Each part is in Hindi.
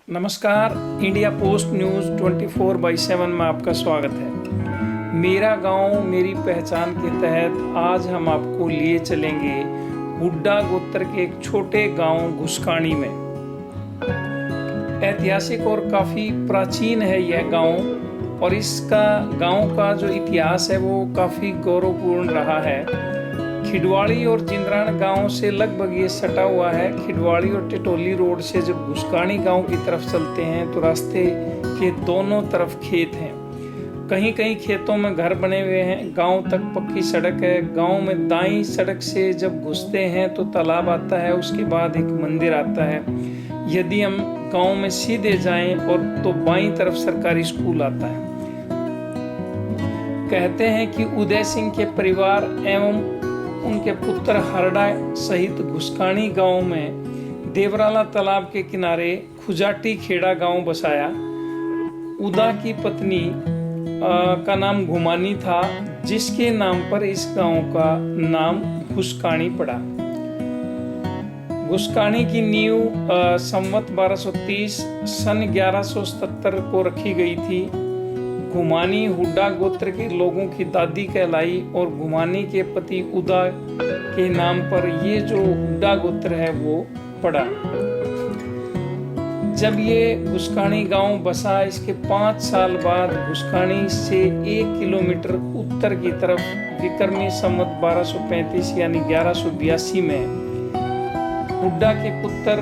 नमस्कार। इंडिया पोस्ट न्यूज़ 24/7 में आपका स्वागत है। मेरा गांव मेरी पहचान के तहत आज हम आपको लिए चलेंगे हुड्डा गोत्र के एक छोटे गांव घुसकानी में। ऐतिहासिक और काफ़ी प्राचीन है यह गांव और इसका गांव का जो इतिहास है वो काफ़ी गौरवपूर्ण रहा है। खिडवाड़ी और जिंद्रान गांव से लगभग ये सटा हुआ है। खिडवाड़ी और टिटोली रोड से जब घुसकानी गांव की तरफ चलते हैं तो रास्ते के दोनों तरफ खेत हैं। कहीं कहीं खेतों में घर बने हुए हैं। गांव तक पक्की सड़क है। गांव में दाईं सड़क से जब घुसते हैं तो तालाब आता है, उसके बाद एक मंदिर आता है। यदि हम गांव में सीधे जाएं और तो बाईं तरफ सरकारी स्कूल आता है। कहते हैं कि उदय सिंह के परिवार एवं उनके पुत्र हरडा सहित घुसकानी गांव में देवराला तालाब के किनारे खुजाटी खेड़ा गांव बसाया। उदा की पत्नी का नाम घुमानी था, जिसके नाम पर इस गांव का नाम घुसकानी पड़ा। घुसकानी की नींव संवत 1230 सन 1177 को रखी गई थी। घुमानी हुड्डा गोत्र के लोगों की दादी कहलाई और घुमानी के पति उदा के नाम पर ये जो हुड्डा गोत्र है वो पड़ा। जब ये घुसकानी गांव बसा, इसके 5 साल बाद घुसकानी से 1 किलोमीटर उत्तर की तरफ विक्रमी संवत 1235 यानी 1182 में हुड्डा के पुत्र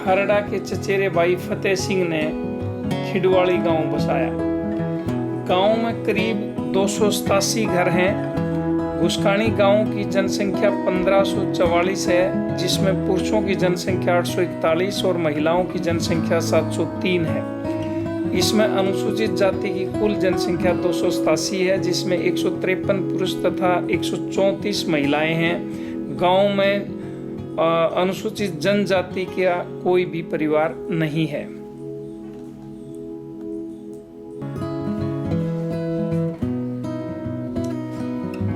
हरडा के चचेरे भाई फतेह सिंह ने खिडवाड़ी गांव बसाया। गांव में करीब 287 घर हैं। घुसकानी गांव की जनसंख्या 1544 है, जिसमें पुरुषों की जनसंख्या 841 और महिलाओं की जनसंख्या 703 है। इसमें अनुसूचित जाति की कुल जनसंख्या 287 है, जिसमें 153 पुरुष तथा 134 महिलाएं हैं। गांव में अनुसूचित जनजाति का कोई भी परिवार नहीं है।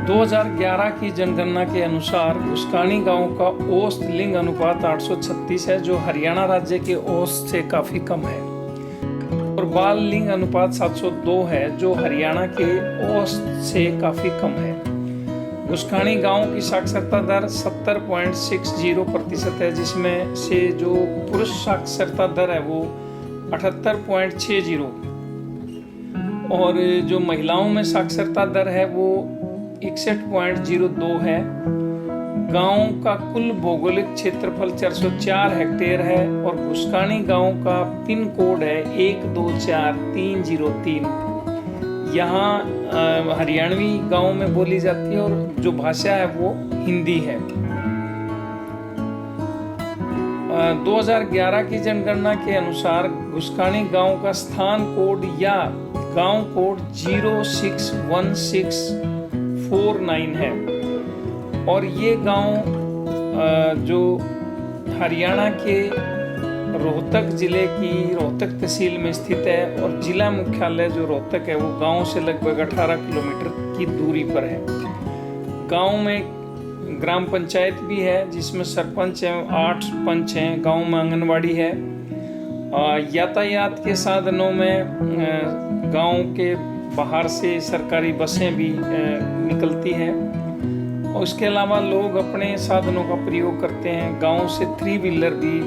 2011 की जनगणना के अनुसार घुसकानी गांव का औसत लिंग अनुपात 836 है, जो हरियाणा राज्य के औसत से काफी कम है, और बाल लिंग अनुपात 702 है, जो हरियाणा के औसत से काफी कम है। घुसकानी गांव की साक्षरता दर 70.60% है, जिसमें से जो पुरुष साक्षरता दर है वो 78.60 और जो महिलाओं में साक्षरता दर है वो 61.02 है। गांव का कुल भौगोलिक क्षेत्रफल 404 हेक्टेयर है और घुसकानी गांव का पिन कोड है 124303। यहाँ हरियाणवी गांव में बोली जाती है और जो भाषा है वो हिंदी है। 2011 की जनगणना के अनुसार घुसकानी गांव का स्थान कोड या गांव कोड 061649 है और ये गांव जो हरियाणा के रोहतक जिले की रोहतक तहसील में स्थित है और जिला मुख्यालय जो रोहतक है वो गांव से लगभग 18 किलोमीटर की दूरी पर है। गांव में ग्राम पंचायत भी है, जिसमें सरपंच एवं 8 पंच हैं। गांव में आंगनवाड़ी है। यातायात के साधनों में गांव के बाहर से सरकारी बसें भी निकलती हैं और उसके अलावा लोग अपने साधनों का प्रयोग करते हैं। गांव से 3 व्हीलर भी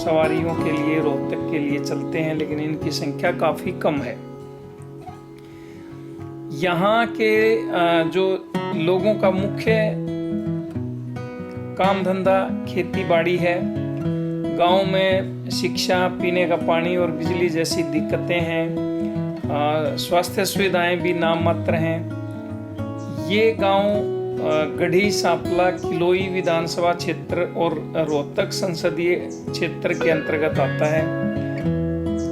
सवारियों के लिए रोहतक के लिए चलते हैं, लेकिन इनकी संख्या काफ़ी कम है। यहाँ के जो लोगों का मुख्य काम धंधा खेती बाड़ी है। गांव में शिक्षा, पीने का पानी और बिजली जैसी दिक्कतें हैं। स्वास्थ्य सुविधाएं भी नाम मात्र हैं। ये गांव गढ़ी सांपला किलोई विधानसभा क्षेत्र और रोहतक संसदीय क्षेत्र के अंतर्गत आता है।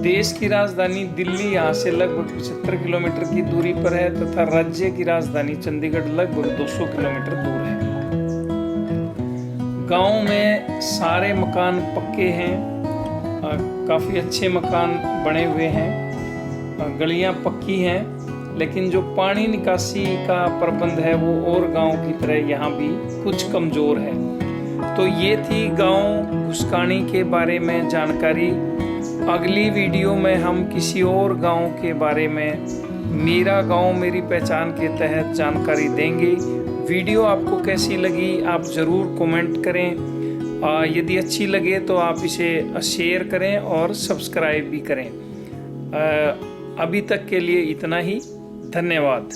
देश की राजधानी दिल्ली यहाँ से लगभग 75 किलोमीटर की दूरी पर है तथा राज्य की राजधानी चंडीगढ़ लगभग 200 किलोमीटर दूर है। गांव में सारे मकान पक्के हैं। काफ़ी अच्छे मकान बने हुए हैं। गलियां पक्की हैं, लेकिन जो पानी निकासी का प्रबंध है वो और गांव की तरह यहाँ भी कुछ कमज़ोर है। तो ये थी गांव घुसकानी के बारे में जानकारी। अगली वीडियो में हम किसी और गांव के बारे में मेरा गांव मेरी पहचान के तहत जानकारी देंगे। वीडियो आपको कैसी लगी आप ज़रूर कमेंट करें। यदि अच्छी लगे तो आप इसे शेयर करें और सब्सक्राइब भी करें। अभी तक के लिए इतना ही। धन्यवाद।